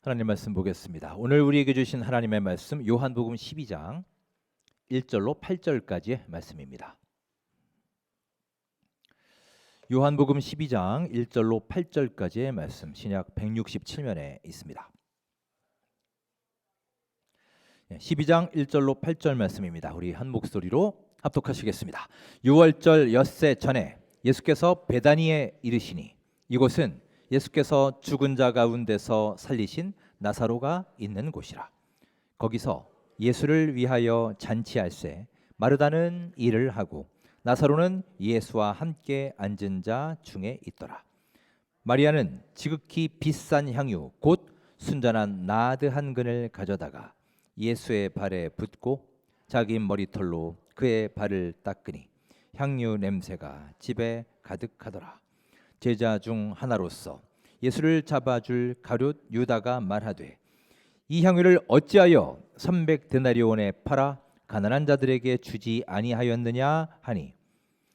하나님 말씀 보겠습니다. 오늘 우리에게 주신 하나님의 말씀 요한복음 12장 1절로 8절까지의 말씀입니다. 요한복음 12장 1절로 8절까지의 말씀 신약 167면에 있습니다. 12장 1절로 8절 말씀입니다. 우리 한 목소리로 합독하시겠습니다. 6월절 엿새 전에 예수께서 베다니에 이르시니 이곳은 예수께서 죽은 자 가운데서 살리신 나사로가 있는 곳이라. 거기서 예수를 위하여 잔치할세 마르다는 일을 하고 나사로는 예수와 함께 앉은 자 중에 있더라. 마리아는 지극히 비싼 향유 곧 순전한 나드 한 근을 가져다가 예수의 발에 붓고 자기 머리털로 그의 발을 닦으니 향유 냄새가 집에 가득하더라. 제자 중 하나로서 예수를 잡아줄 가룟 유다가 말하되 이 향유를 어찌하여 300데나리온에 팔아 가난한 자들에게 주지 아니하였느냐 하니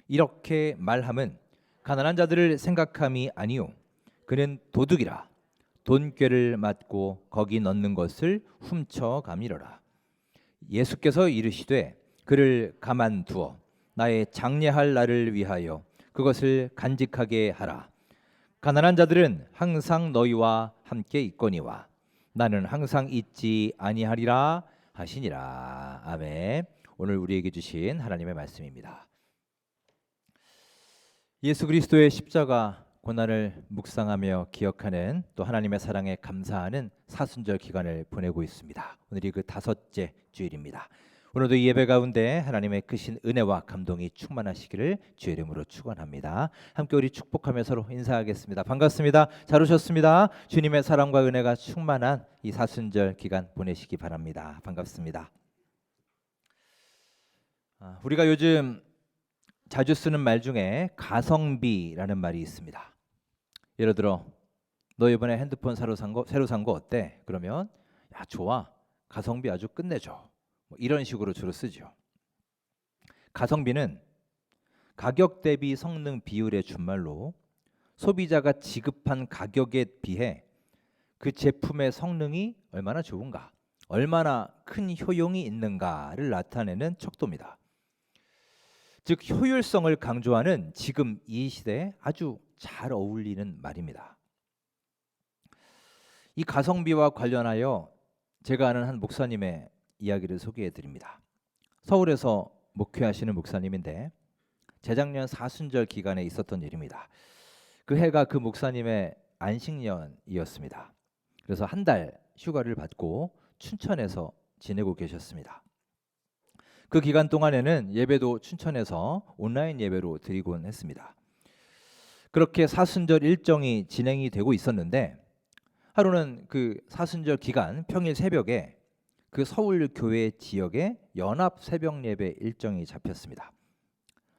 이렇게 말함은 가난한 자들을 생각함이 아니요 그는 도둑이라 돈꾀를 맞고 거기 넣는 것을 훔쳐가미러라. 예수께서 이르시되 그를 가만두어 나의 장례할 날을 위하여 그것을 간직하게 하라. 가난한 자들은 항상 너희와 함께 있거니와 나는 항상 있지 아니하리라 하시니라. 아멘. 오늘 우리에게 주신 하나님의 말씀입니다. 예수 그리스도의 십자가 고난을 묵상하며 기억하는 또 하나님의 사랑에 감사하는 사순절 기간을 보내고 있습니다. 오늘이 그 다섯째 주일입니다. 오늘도 이 예배 가운데 하나님의 크신 은혜와 감동이 충만하시기를 주의 이름으로 축원합니다. 함께 우리 축복하며 서로 인사하겠습니다. 반갑습니다. 잘 오셨습니다. 주님의 사랑과 은혜가 충만한 이 사순절 기간 보내시기 바랍니다. 반갑습니다. 우리가 요즘 자주 쓰는 말 중에 가성비라는 말이 있습니다. 예를 들어 너 이번에 핸드폰 새로 산 거 어때? 그러면 야 좋아. 가성비 아주 끝내줘. 이런 식으로 주로 쓰죠. 가성비는 가격 대비 성능 비율의 준말로 소비자가 지급한 가격에 비해 그 제품의 성능이 얼마나 좋은가, 얼마나 큰 효용이 있는가를 나타내는 척도입니다. 즉 효율성을 강조하는 지금 이 시대에 아주 잘 어울리는 말입니다. 이 가성비와 관련하여 제가 아는 한 목사님의 이야기를 소개해 드립니다. 서울에서 목회하시는 목사님인데 재작년 사순절 기간에 있었던 일입니다. 그 해가 그 목사님의 안식년이었습니다. 그래서 한 달 휴가를 받고 춘천에서 지내고 계셨습니다. 그 기간 동안에는 예배도 춘천에서 온라인 예배로 드리곤 했습니다. 그렇게 사순절 일정이 진행이 되고 있었는데 하루는 그 사순절 기간 평일 새벽에 그 서울 교회 지역에 연합 새벽 예배 일정이 잡혔습니다.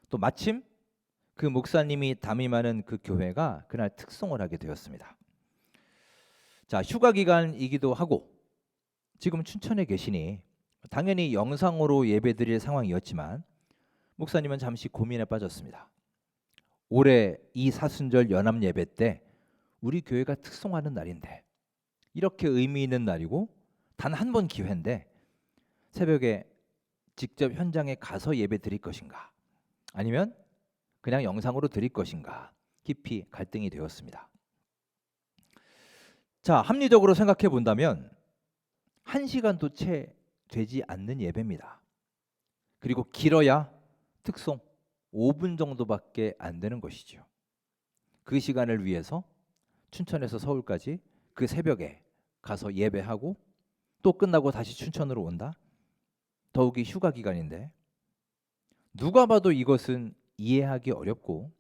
또 마침 그 목사님이 담임하는 그 교회가 그날 특송을 하게 되었습니다. 자, 휴가 기간이기도 하고 지금 춘천에 계시니 당연히 영상으로 예배드릴 상황이었지만 목사님은 잠시 고민에 빠졌습니다. 올해 이 사순절 연합 예배 때 우리 교회가 특송하는 날인데 이렇게 의미 있는 날이고 단 한 번 기회인데 새벽에 직접 현장에 가서 예배 드릴 것인가 아니면 그냥 영상으로 드릴 것인가 깊이 갈등이 되었습니다. 자, 합리적으로 생각해 본다면 1시간도 채 되지 않는 예배입니다. 그리고 길어야 특송 5분 정도밖에 안 되는 것이죠. 그 시간을 위해서 춘천에서 서울까지 그 새벽에 가서 예배하고 또 끝나고 다시 춘천으로 온다? 더욱이 휴가 기간인데 누가 봐도 이것은 이해하기 어렵고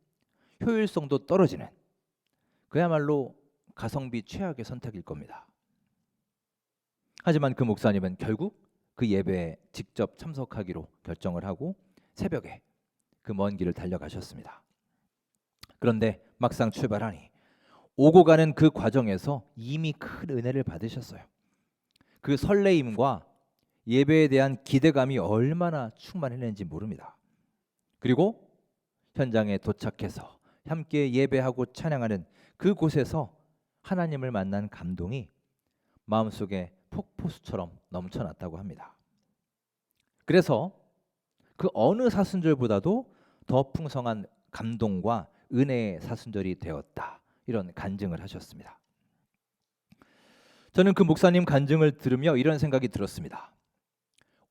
효율성도 떨어지는 그야말로 가성비 최악의 선택일 겁니다. 하지만 그 목사님은 결국 그 예배에 직접 참석하기로 결정을 하고 새벽에 그 먼 길을 달려가셨습니다. 그런데 막상 출발하니 오고 가는 그 과정에서 이미 큰 은혜를 받으셨어요. 그 설레임과 예배에 대한 기대감이 얼마나 충만했는지 모릅니다. 그리고 현장에 도착해서 함께 예배하고 찬양하는 그곳에서 하나님을 만난 감동이 마음속에 폭포수처럼 넘쳐났다고 합니다. 그래서 그 어느 사순절보다도 더 풍성한 감동과 은혜의 사순절이 되었다. 이런 간증을 하셨습니다. 저는 그 목사님 간증을 들으며 이런 생각이 들었습니다.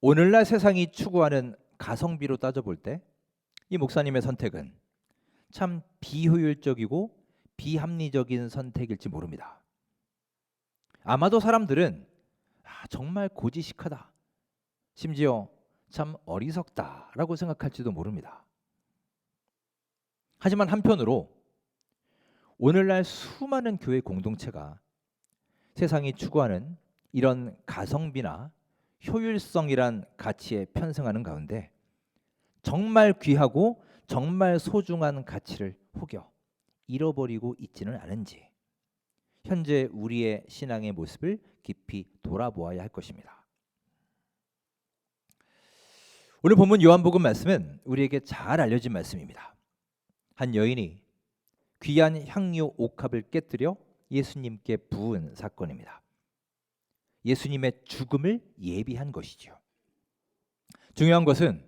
오늘날 세상이 추구하는 가성비로 따져볼 때 이 목사님의 선택은 참 비효율적이고 비합리적인 선택일지 모릅니다. 아마도 사람들은 정말 고지식하다, 심지어 참 어리석다라고 생각할지도 모릅니다. 하지만 한편으로 오늘날 수많은 교회 공동체가 세상이 추구하는 이런 가성비나 효율성이란 가치에 편승하는 가운데 정말 귀하고 정말 소중한 가치를 혹여 잃어버리고 있지는 않은지 현재 우리의 신앙의 모습을 깊이 돌아보아야 할 것입니다. 오늘 본문 요한복음 말씀은 우리에게 잘 알려진 말씀입니다. 한 여인이 귀한 향유 옥합을 깨뜨려 예수님께 부은 사건입니다. 예수님의 죽음을 예비한 것이죠. 중요한 것은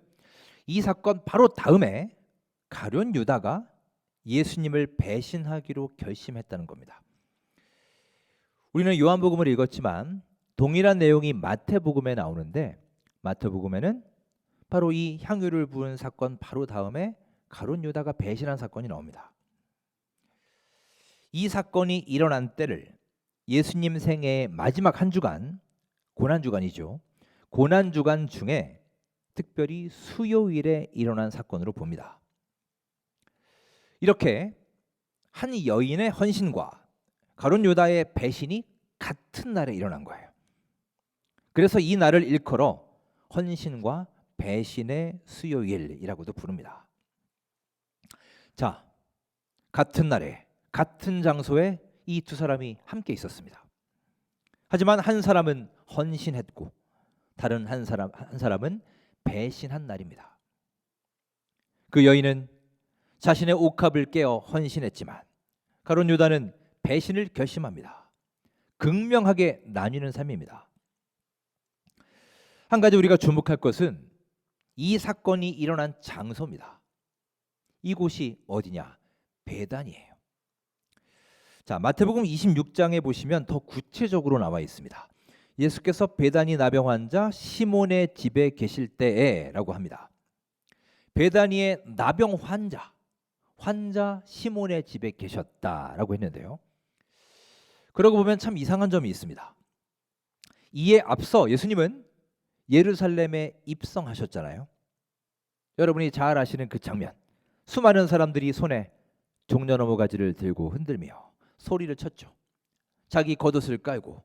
이 사건 바로 다음에 가룟 유다가 예수님을 배신하기로 결심했다는 겁니다. 우리는 요한복음을 읽었지만 동일한 내용이 마태복음에 나오는데 마태복음에는 바로 이 향유를 부은 사건 바로 다음에 가룟 유다가 배신한 사건이 나옵니다. 이 사건이 일어난 때를 예수님 생애의 마지막 한 주간, 고난주간이죠. 고난주간 중에 특별히 수요일에 일어난 사건으로 봅니다. 이렇게 한 여인의 헌신과 가룟 유다의 배신이 같은 날에 일어난 거예요. 그래서 이 날을 일컬어 헌신과 배신의 수요일이라고도 부릅니다. 자, 같은 날에 같은 장소에 이 두 사람이 함께 있었습니다. 하지만 한 사람은 헌신했고 다른 한 사람은 배신한 날입니다. 그 여인은 자신의 옥합을 깨어 헌신했지만 가룟 유다는 배신을 결심합니다. 극명하게 나뉘는 삶입니다. 한 가지 우리가 주목할 것은 이 사건이 일어난 장소입니다. 이곳이 어디냐? 베단이에요. 자, 마태복음 26장에 보시면 더 구체적으로 나와 있습니다. 예수께서 베다니 나병 환자 시몬의 집에 계실 때에라고 합니다. 베다니의 나병 환자 시몬의 집에 계셨다라고 했는데요. 그러고 보면 참 이상한 점이 있습니다. 이에 앞서 예수님은 예루살렘에 입성하셨잖아요. 여러분이 잘 아시는 그 장면. 수많은 사람들이 손에 종려나무 가지를 들고 흔들며 소리를 쳤죠. 자기 겉옷을 깔고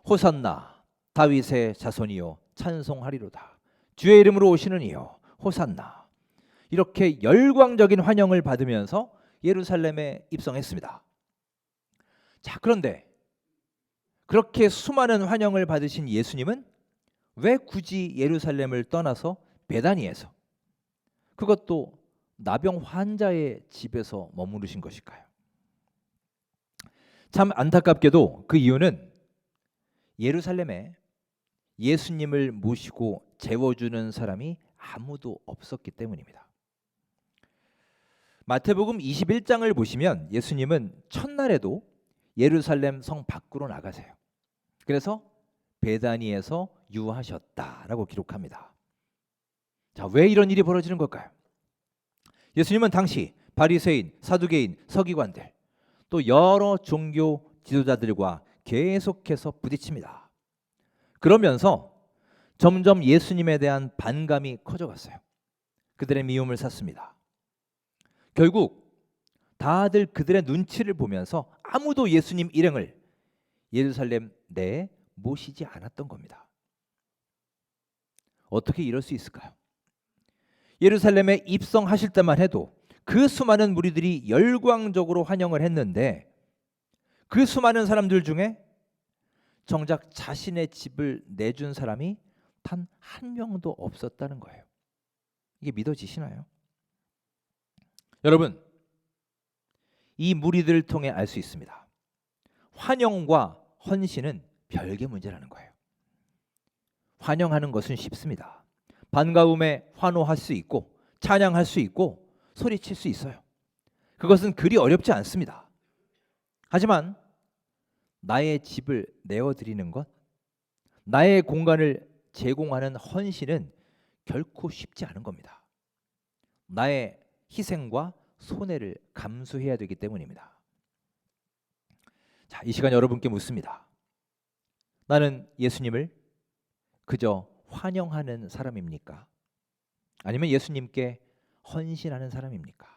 호산나 다윗의 자손이요 찬송하리로다. 주의 이름으로 오시는 이요 호산나. 이렇게 열광적인 환영을 받으면서 예루살렘에 입성했습니다. 자, 그런데 그렇게 수많은 환영을 받으신 예수님은 왜 굳이 예루살렘을 떠나서 베다니에서, 그것도 나병 환자의 집에서 머무르신 것일까요? 참 안타깝게도 그 이유는 예루살렘에 예수님을 모시고 재워주는 사람이 아무도 없었기 때문입니다. 마태복음 21장을 보시면 예수님은 첫날에도 예루살렘 성 밖으로 나가세요. 그래서 베다니에서 유하셨다라고 기록합니다. 자, 왜 이런 일이 벌어지는 걸까요? 예수님은 당시 바리새인, 사두개인, 서기관들 또 여러 종교 지도자들과 계속해서 부딪힙니다. 그러면서 점점 예수님에 대한 반감이 커져갔어요. 그들의 미움을 샀습니다. 결국 다들 그들의 눈치를 보면서 아무도 예수님 일행을 예루살렘 내에 모시지 않았던 겁니다. 어떻게 이럴 수 있을까요? 예루살렘에 입성하실 때만 해도 그 수많은 무리들이 열광적으로 환영을 했는데 그 수많은 사람들 중에 정작 자신의 집을 내준 사람이 단 한 명도 없었다는 거예요. 이게 믿어지시나요? 여러분, 이 무리들을 통해 알 수 있습니다. 환영과 헌신은 별개 문제라는 거예요. 환영하는 것은 쉽습니다. 반가움에 환호할 수 있고 찬양할 수 있고 소리칠 수 있어요. 그것은 그리 어렵지 않습니다. 하지만 나의 집을 내어드리는 것, 나의 공간을 제공하는 헌신은 결코 쉽지 않은 겁니다. 나의 희생과 손해를 감수해야 되기 때문입니다. 자, 이 시간 여러분께 묻습니다. 나는 예수님을 그저 환영하는 사람입니까? 아니면 예수님께 헌신하는 사람입니까?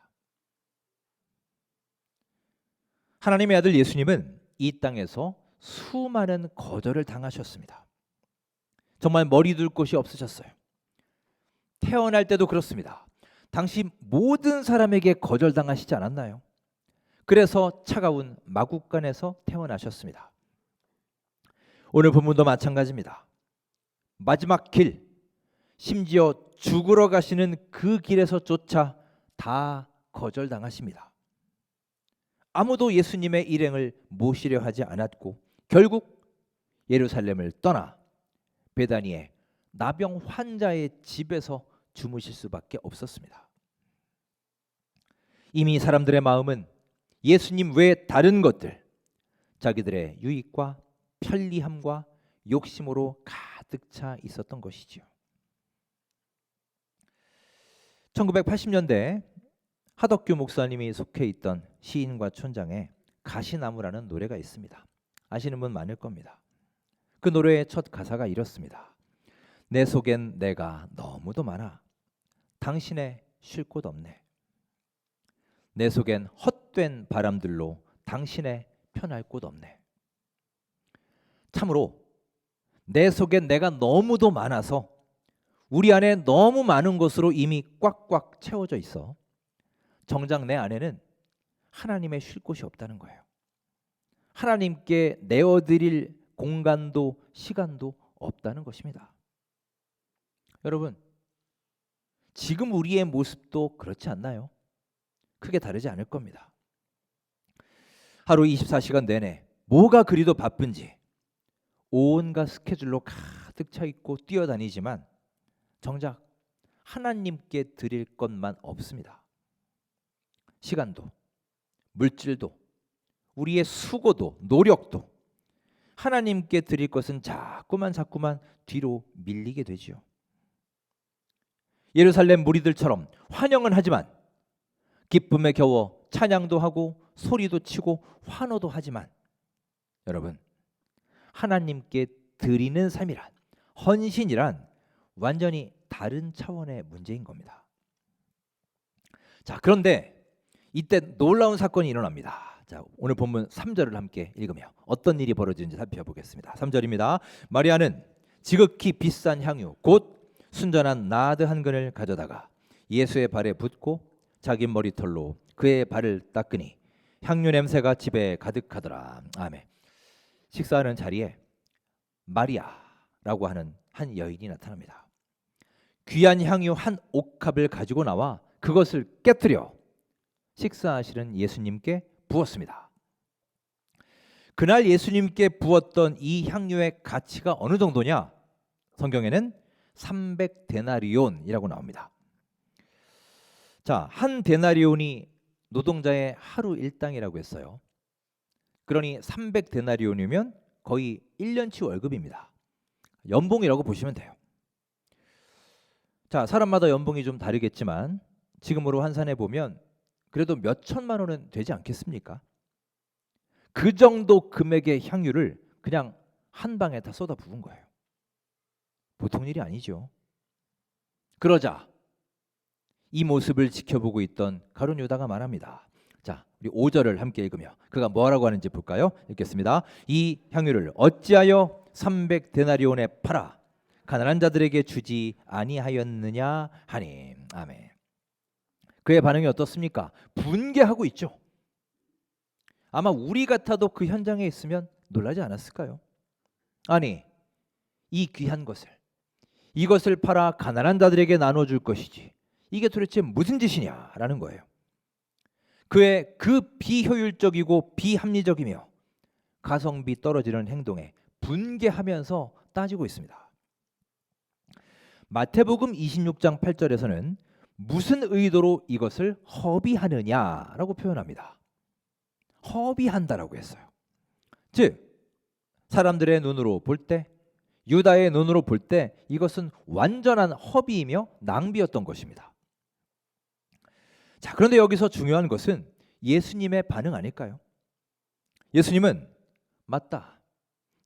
하나님의 아들 예수님은 이 땅에서 수많은 거절을 당하셨습니다. 정말 머리 둘 곳이 없으셨어요. 태어날 때도 그렇습니다. 당시 모든 사람에게 거절당하시지 않았나요? 그래서 차가운 마국간에서 태어나셨습니다. 오늘 본문도 마찬가지입니다. 마지막 길, 심지어 죽으러 가시는 그 길에서조차 다 거절당하십니다. 아무도 예수님의 일행을 모시려 하지 않았고 결국 예루살렘을 떠나 베다니의 나병 환자의 집에서 주무실 수밖에 없었습니다. 이미 사람들의 마음은 예수님 외에 다른 것들, 자기들의 유익과 편리함과 욕심으로 가득 차 있었던 것이지요. 1980년대 하덕규 목사님이 속해 있던 시인과 촌장에 가시나무라는 노래가 있습니다. 아시는 분 많을 겁니다. 그 노래의 첫 가사가 이렇습니다. 내 속엔 내가 너무도 많아 당신의 쉴 곳 없네. 내 속엔 헛된 바람들로 당신의 편할 곳 없네. 참으로 내 속엔 내가 너무도 많아서 우리 안에 너무 많은 것으로 이미 꽉꽉 채워져 있어 정작 내 안에는 하나님의 쉴 곳이 없다는 거예요. 하나님께 내어드릴 공간도 시간도 없다는 것입니다. 여러분, 지금 우리의 모습도 그렇지 않나요? 크게 다르지 않을 겁니다. 하루 24시간 내내 뭐가 그리도 바쁜지 온갖 스케줄로 가득 차 있고 뛰어다니지만 정작 하나님께 드릴 것만 없습니다. 시간도, 물질도, 우리의 수고도, 노력도 하나님께 드릴 것은 자꾸만 뒤로 밀리게 되지요. 예루살렘 무리들처럼 환영은 하지만 기쁨에 겨워 찬양도 하고 소리도 치고 환호도 하지만 여러분, 하나님께 드리는 삶이란, 헌신이란 완전히 다른 차원의 문제인 겁니다. 자, 그런데 이때 놀라운 사건이 일어납니다. 자, 오늘 본문 3절을 함께 읽으며 어떤 일이 벌어지는지 살펴보겠습니다. 3절입니다. 마리아는 지극히 비싼 향유 곧 순전한 나드 한 근을 가져다가 예수의 발에 붓고 자기 머리털로 그의 발을 닦으니 향유 냄새가 집에 가득하더라. 아멘. 식사하는 자리에 마리아라고 하는 한 여인이 나타납니다. 귀한 향유 한 옥합을 가지고 나와 그것을 깨뜨려 식사하시는 예수님께 부었습니다. 그날 예수님께 부었던 이 향유의 가치가 어느 정도냐? 성경에는 300데나리온이라고 나옵니다. 자, 한 데나리온이 노동자의 하루 일당이라고 했어요. 그러니 300데나리온이면 거의 1년치 월급입니다. 연봉이라고 보시면 돼요. 자, 사람마다 연봉이 좀 다르겠지만 지금으로 환산해 보면 그래도 몇 천만 원은 되지 않겠습니까? 그 정도 금액의 향유를 그냥 한 방에 다 쏟아 부은 거예요. 보통 일이 아니죠. 그러자 이 모습을 지켜보고 있던 가룟 유다가 말합니다. 자, 우리 5절을 함께 읽으며 그가 뭐라고 하는지 볼까요? 읽겠습니다. 이 향유를 어찌하여 300데나리온에 팔아 가난한 자들에게 주지 아니하였느냐 하니. 아멘. 그의 반응이 어떻습니까? 분개하고 있죠. 아마 우리 같아도 그 현장에 있으면 놀라지 않았을까요? 아니, 이 귀한 것을, 이것을 팔아 가난한 자들에게 나눠줄 것이지 이게 도대체 무슨 짓이냐라는 거예요. 그의 그 비효율적이고 비합리적이며 가성비 떨어지는 행동에 분개하면서 따지고 있습니다. 마태복음 26장 8절에서는 무슨 의도로 이것을 허비하느냐라고 표현합니다. 허비한다라고 했어요. 즉 사람들의 눈으로 볼 때, 유다의 눈으로 볼 때 이것은 완전한 허비이며 낭비였던 것입니다. 자, 그런데 여기서 중요한 것은 예수님의 반응 아닐까요? 예수님은 맞다.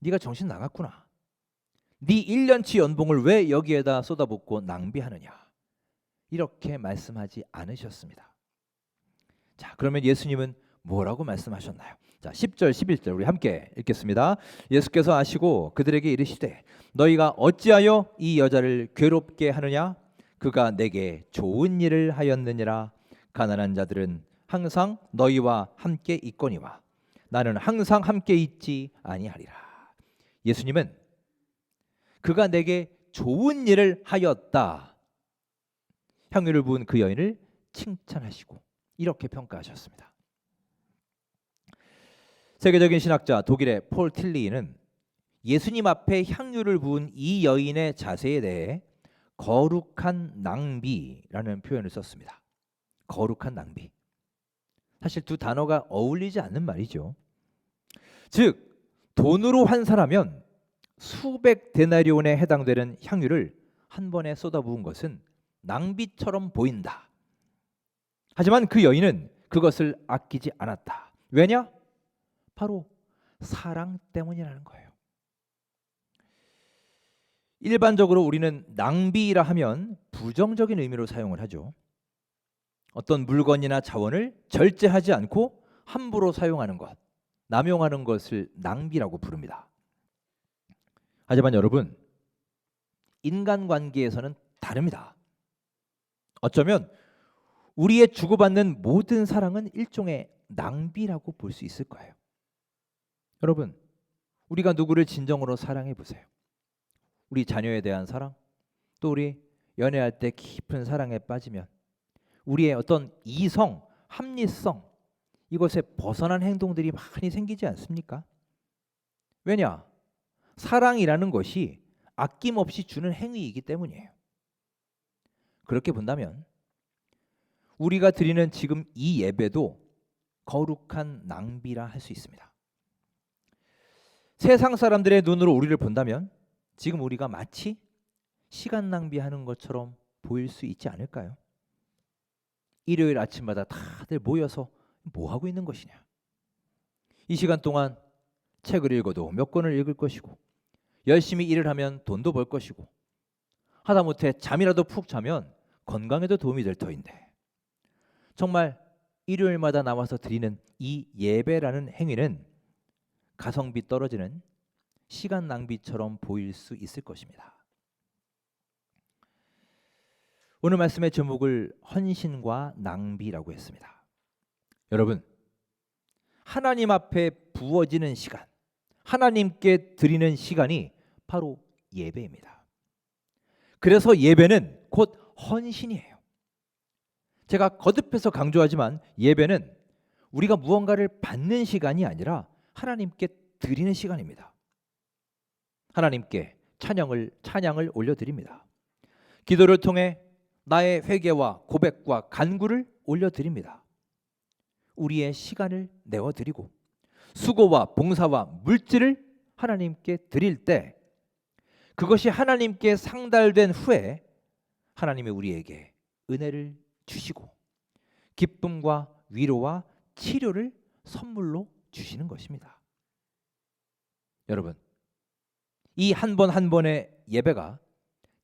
네가 정신 나갔구나. 네 1년치 연봉을 왜 여기에다 쏟아붓고 낭비하느냐. 이렇게 말씀하지 않으셨습니다. 자, 그러면 예수님은 뭐라고 말씀하셨나요? 자, 10절 11절 우리 함께 읽겠습니다. 예수께서 아시고 그들에게 이르시되 너희가 어찌하여 이 여자를 괴롭게 하느냐? 그가 내게 좋은 일을 하였느니라. 가난한 자들은 항상 너희와 함께 있거니와 나는 항상 함께 있지 아니하리라. 예수님은 그가 내게 좋은 일을 하였다. 향유를 부은 그 여인을 칭찬하시고 이렇게 평가하셨습니다. 세계적인 신학자 독일의 폴 틸리는 예수님 앞에 향유를 부은 이 여인의 자세에 대해 거룩한 낭비라는 표현을 썼습니다. 거룩한 낭비. 사실 두 단어가 어울리지 않는 말이죠. 즉 돈으로 환산하면 수백 데나리온에 해당되는 향유를 한 번에 쏟아부은 것은 낭비처럼 보인다. 하지만 그 여인은 그것을 아끼지 않았다. 왜냐? 바로 사랑 때문이라는 거예요. 일반적으로 우리는 낭비라 하면 부정적인 의미로 사용을 하죠. 어떤 물건이나 자원을 절제하지 않고 함부로 사용하는 것, 남용하는 것을 낭비라고 부릅니다. 하지만 여러분, 인간관계에서는 다릅니다. 어쩌면 우리의 주고받는 모든 사랑은 일종의 낭비라고 볼 수 있을 거예요. 여러분, 우리가 누구를 진정으로 사랑해 보세요. 우리 자녀에 대한 사랑, 또 우리 연애할 때 깊은 사랑에 빠지면 우리의 어떤 이성, 합리성, 이것에 벗어난 행동들이 많이 생기지 않습니까? 왜냐? 사랑이라는 것이 아낌없이 주는 행위이기 때문이에요. 그렇게 본다면 우리가 드리는 지금 이 예배도 거룩한 낭비라 할 수 있습니다. 세상 사람들의 눈으로 우리를 본다면 지금 우리가 마치 시간 낭비하는 것처럼 보일 수 있지 않을까요? 일요일 아침마다 다들 모여서 뭐 하고 있는 것이냐? 이 시간 동안 책을 읽어도 몇 권을 읽을 것이고 열심히 일을 하면 돈도 벌 것이고 하다못해 잠이라도 푹 자면 건강에도 도움이 될 터인데 정말 일요일마다 나와서 드리는 이 예배라는 행위는 가성비 떨어지는 시간 낭비처럼 보일 수 있을 것입니다. 오늘 말씀의 제목을 헌신과 낭비라고 했습니다. 여러분, 하나님 앞에 부어지는 시간, 하나님께 드리는 시간이 바로 예배입니다. 그래서 예배는 곧 헌신이에요. 제가 거듭해서 강조하지만 예배는 우리가 무언가를 받는 시간이 아니라 하나님께 드리는 시간입니다. 하나님께 찬양을 올려드립니다. 기도를 통해 나의 회개와 고백과 간구를 올려드립니다. 우리의 시간을 내어드리고 수고와 봉사와 물질을 하나님께 드릴 때 그것이 하나님께 상달된 후에 하나님이 우리에게 은혜를 주시고 기쁨과 위로와 치료를 선물로 주시는 것입니다. 여러분, 이 한 번 한 번의 예배가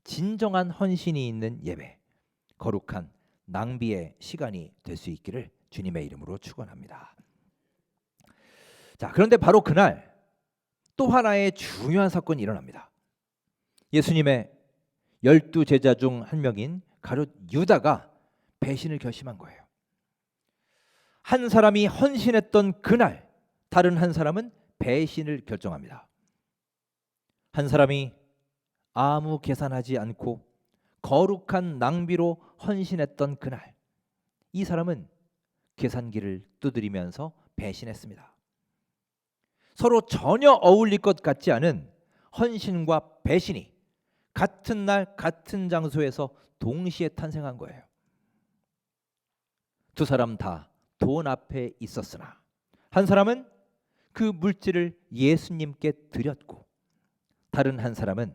진정한 헌신이 있는 예배, 거룩한 낭비의 시간이 될 수 있기를 주님의 이름으로 축원합니다. 자, 그런데 바로 그날 또 하나의 중요한 사건이 일어납니다. 예수님의 12 제자 중 한 명인 가룟 유다가 배신을 결심한 거예요. 한 사람이 헌신했던 그날 다른 한 사람은 배신을 결정합니다. 한 사람이 아무 계산하지 않고 거룩한 낭비로 헌신했던 그날 이 사람은 계산기를 두드리면서 배신했습니다. 서로 전혀 어울릴 것 같지 않은 헌신과 배신이 같은 날 같은 장소에서 동시에 탄생한 거예요. 두 사람 다 돈 앞에 있었으나 한 사람은 그 물질을 예수님께 드렸고 다른 한 사람은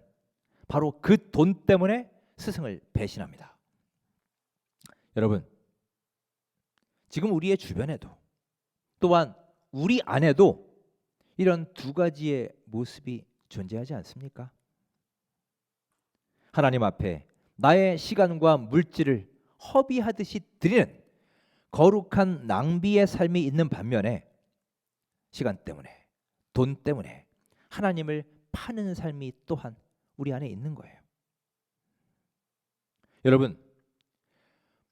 바로 그 돈 때문에 스승을 배신합니다. 여러분, 지금 우리의 주변에도 또한 우리 안에도 이런 두 가지의 모습이 존재하지 않습니까? 하나님 앞에 나의 시간과 물질을 허비하듯이 드리는 거룩한 낭비의 삶이 있는 반면에 시간 때문에, 돈 때문에 하나님을 파는 삶이 또한 우리 안에 있는 거예요. 여러분,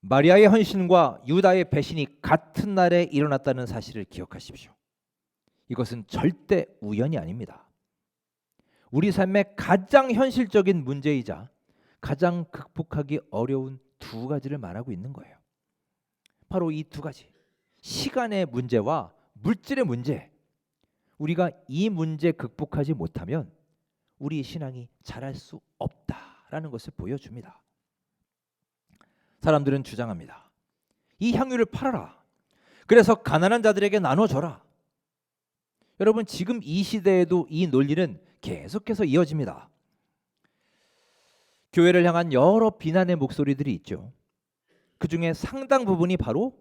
마리아의 헌신과 유다의 배신이 같은 날에 일어났다는 사실을 기억하십시오. 이것은 절대 우연이 아닙니다. 우리 삶의 가장 현실적인 문제이자 가장 극복하기 어려운 두 가지를 말하고 있는 거예요. 바로 이 두 가지, 시간의 문제와 물질의 문제. 우리가 이 문제 극복하지 못하면 우리 신앙이 자랄 수 없다라는 것을 보여줍니다. 사람들은 주장합니다. 이 향유를 팔아라. 그래서 가난한 자들에게 나눠줘라. 여러분, 지금 이 시대에도 이 논리는 계속해서 이어집니다. 교회를 향한 여러 비난의 목소리들이 있죠. 그 중에 상당 부분이 바로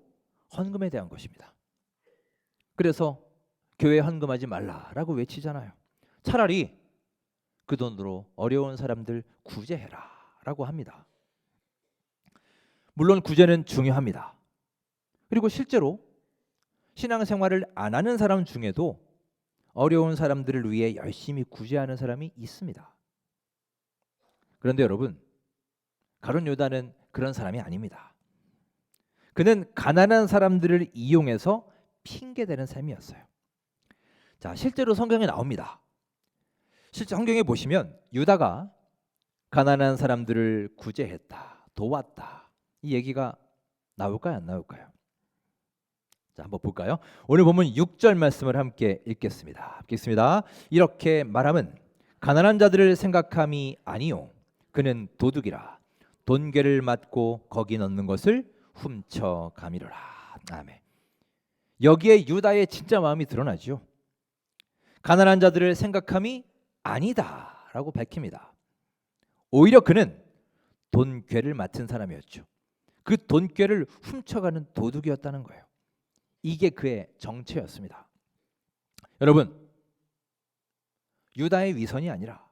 헌금에 대한 것입니다. 그래서 교회에 헌금하지 말라라고 외치잖아요. 차라리 그 돈으로 어려운 사람들 구제해라라고 합니다. 물론 구제는 중요합니다. 그리고 실제로 신앙생활을 안 하는 사람 중에도 어려운 사람들을 위해 열심히 구제하는 사람이 있습니다. 그런데 여러분, 가룟 유다는 그런 사람이 아닙니다. 그는 가난한 사람들을 이용해서 핑계대는 삶이었어요. 자, 실제로 성경에 나옵니다. 실제 성경에 보시면 유다가 가난한 사람들을 구제했다, 도왔다, 이 얘기가 나올까요, 안 나올까요? 자, 한번 볼까요? 오늘 보면 6절 말씀을 함께 읽겠습니다. 읽겠습니다. 이렇게 말함은 가난한 자들을 생각함이 아니요 그는 도둑이라 돈괴를 맞고 거기 넣는 것을 훔쳐가미로라. 아멘. 여기에 유다의 진짜 마음이 드러나죠. 가난한 자들을 생각함이 아니다라고 밝힙니다. 오히려 그는 돈괴를 맡은 사람이었죠. 그 돈괴를 훔쳐가는 도둑이었다는 거예요. 이게 그의 정체였습니다. 여러분, 유다의 위선이 아니라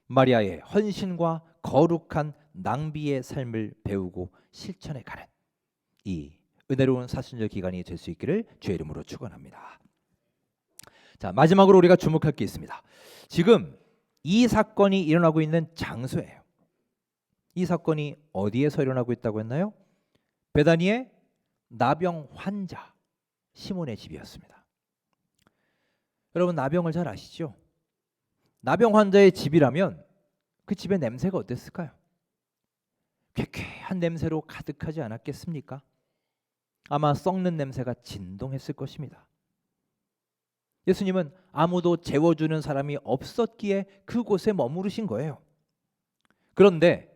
마리아의 헌신과 거룩한 낭비의 삶을 배우고 실천해 가는 이 은혜로운 사순절 기간이 될 수 있기를 주의 이름으로 축원합니다. 자, 마지막으로 우리가 주목할 게 있습니다. 지금 이 사건이 일어나고 있는 장소예요. 이 사건이 어디에서 일어나고 있다고 했나요? 베다니의 나병 환자 시몬의 집이었습니다. 여러분, 나병을 잘 아시죠? 나병 환자의 집이라면 그 집의 냄새가 어땠을까요? 쾌쾌한 냄새로 가득하지 않았겠습니까? 아마 썩는 냄새가 진동했을 것입니다. 예수님은 아무도 재워주는 사람이 없었기에 그곳에 머무르신 거예요. 그런데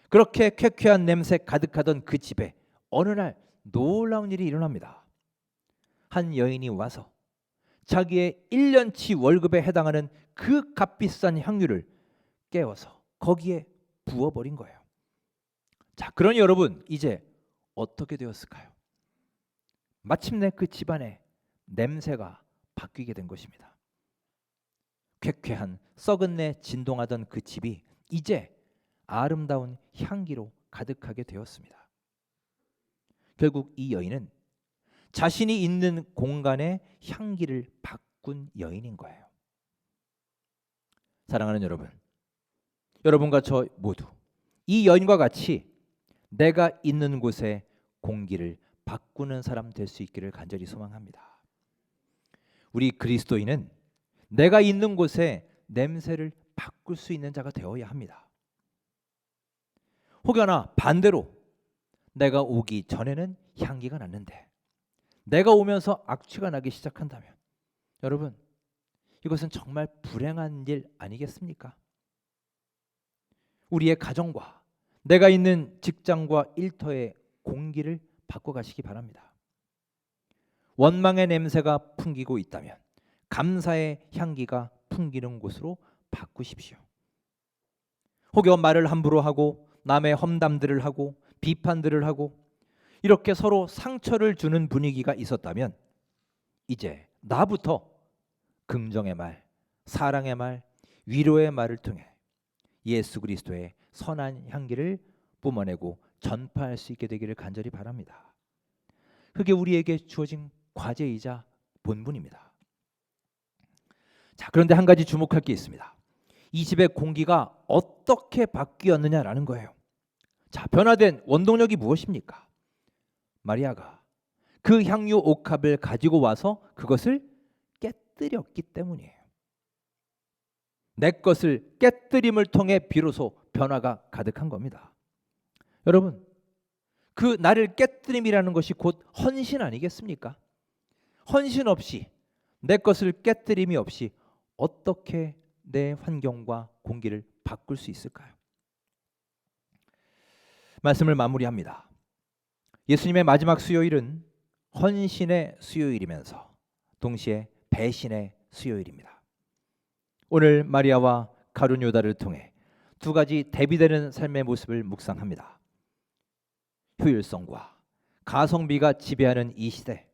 그렇게 쾌쾌한 냄새 가득하던 그 집에 어느 날 놀라운 일이 일어납니다. 한 여인이 와서 자기의 1년치 월급에 해당하는 그 값비싼 향유를 깨워서 거기에 부어버린 거예요. 자, 그러니 여러분, 이제 어떻게 되었을까요? 마침내 그 집안의 냄새가 바뀌게 된 것입니다. 쾌쾌한 썩은 내 진동하던 그 집이 이제 아름다운 향기로 가득하게 되었습니다. 결국 이 여인은 자신이 있는 공간의 향기를 바꾼 여인인 거예요. 사랑하는 여러분, 여러분과 저 모두 이 여인과 같이 내가 있는 곳에 공기를 바꾸는 사람 될 수 있기를 간절히 소망합니다. 우리 그리스도인은 내가 있는 곳에 냄새를 바꿀 수 있는 자가 되어야 합니다. 혹여나 반대로 내가 오기 전에는 향기가 났는데 내가 오면서 악취가 나기 시작한다면 여러분, 이것은 정말 불행한 일 아니겠습니까? 우리의 가정과 내가 있는 직장과 일터의 공기를 바꿔가시기 바랍니다. 원망의 냄새가 풍기고 있다면 감사의 향기가 풍기는 곳으로 바꾸십시오. 혹여 말을 함부로 하고 남의 험담들을 하고 비판들을 하고 이렇게 서로 상처를 주는 분위기가 있었다면 이제 나부터 긍정의 말, 사랑의 말, 위로의 말을 통해 예수 그리스도의 선한 향기를 뿜어내고 전파할 수 있게 되기를 간절히 바랍니다. 그게 우리에게 주어진 과제이자 본분입니다. 자, 그런데 한 가지 주목할 게 있습니다. 이 집의 공기가 어떻게 바뀌었느냐라는 거예요. 자, 변화된 원동력이 무엇입니까? 마리아가 그 향유 옥합을 가지고 와서 그것을 깨뜨렸기 때문이에요. 내 것을 깨뜨림을 통해 비로소 변화가 가득한 겁니다. 여러분, 그 나를 깨뜨림이라는 것이 곧 헌신 아니겠습니까? 헌신 없이, 내 것을 깨뜨림이 없이 어떻게 내 환경과 공기를 바꿀 수 있을까요? 말씀을 마무리합니다. 예수님의 마지막 수요일은 헌신의 수요일이면서 동시에 배신의 수요일입니다. 오늘 마리아와 가룟 유다를 통해 두 가지 대비되는 삶의 모습을 묵상합니다. 효율성과 가성비가 지배하는 이 시대,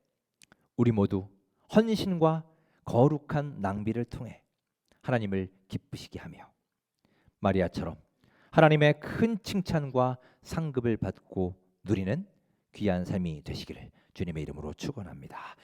우리 모두 헌신과 거룩한 낭비를 통해 하나님을 기쁘시게 하며 마리아처럼 하나님의 큰 칭찬과 상급을 받고 누리는 귀한 삶이 되시기를 주님의 이름으로 축원합니다.